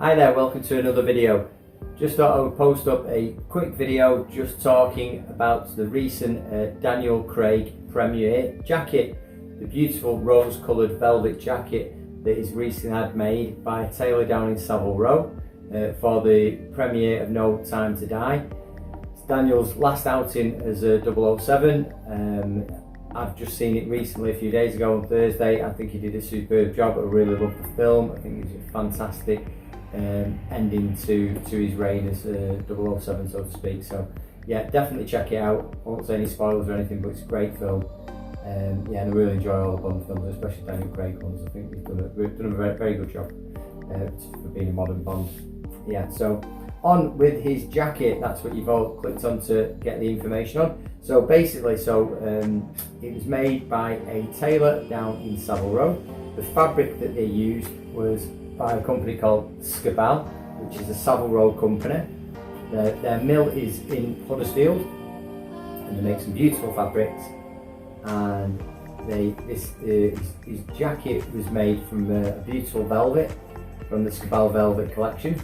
Hi there, welcome to another video. Just thought I would post up a quick video just talking about the recent Daniel Craig Premier jacket, the beautiful rose coloured velvet jacket that is recently had made by Tailor down in Savile Row for the premiere of No Time to Die. It's Daniel's last outing as a 007. I've just seen it recently a few days ago on Thursday. I think he did a superb job. I really loved the film. I think it was a fantastic ending to his reign as 007, so to speak. So yeah, definitely check it out. I won't say any spoilers or anything, but it's a great film. Yeah, and I really enjoy all the Bond films, especially Daniel Craig ones. I think he's done a very good job for being a modern Bond. Yeah, so on with his jacket, that's what you've all clicked on to get the information on. So basically, it was made by a tailor down in Savile Row. The fabric that they used was by a company called SCABAL, which is a Savile Row company. Their mill is in Huddersfield, and they make some beautiful fabrics. And his jacket was made from a beautiful velvet from the SCABAL Velvet collection,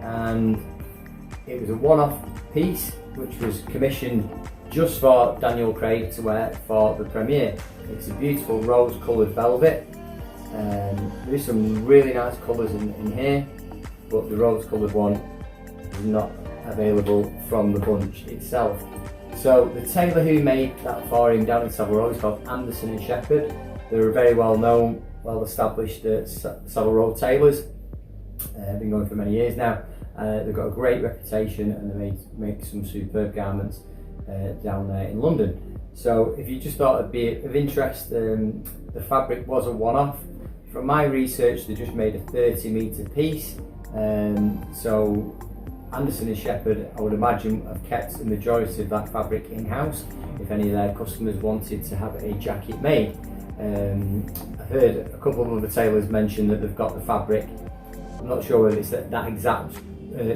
and it was a one-off piece which was commissioned just for Daniel Craig to wear for the premiere. It's a beautiful rose-coloured velvet. There is some really nice colours in here, but the rose-coloured one is not available from the bunch itself. So the tailor who made that for him down in Savile Row is called Anderson and Shepherd. They're very well known, well established Savile Row tailors. Been going for many years now. They've got a great reputation, and they make some superb garments down there in London. So if you just thought it'd be of interest, the fabric was a one-off. From my research, they just made a 30-metre piece. So Anderson and Shepherd, I would imagine, have kept the majority of that fabric in-house if any of their customers wanted to have a jacket made. I heard a couple of other tailors mention that they've got the fabric. I'm not sure whether it's that exact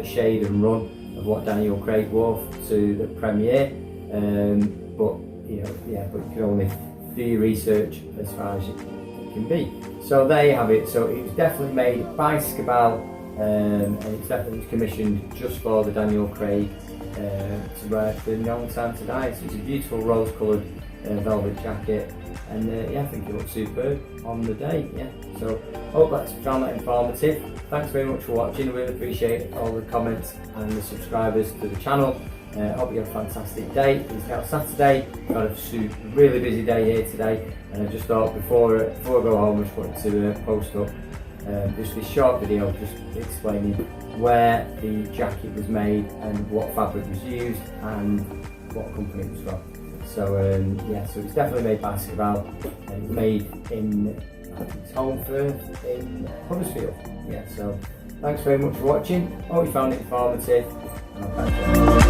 shade and run of what Daniel Craig wore to the premiere, but you can only do your research as far as it can be. So there you have it. So it was definitely made by SCABAL, and it's definitely commissioned just for the Daniel Craig to wear for No Time to Die. So it's a beautiful rose-coloured velvet jacket, and yeah, I think it looks superb on the day. Yeah, so hope that's found that informative. Thanks very much for watching. I really appreciate all the comments and the subscribers to the channel. Hope you have a fantastic day. It's now Saturday. Got a really busy day here today, and I just thought before I go home, I just wanted to post up just this short video just explaining where the jacket was made and what fabric was used and what company it was from. So yeah, so it's definitely made by SCABAL, and it's made in Holmfirth in Huddersfield. Yeah, so thanks very much for watching. Hope you found it informative, and I'll catch you.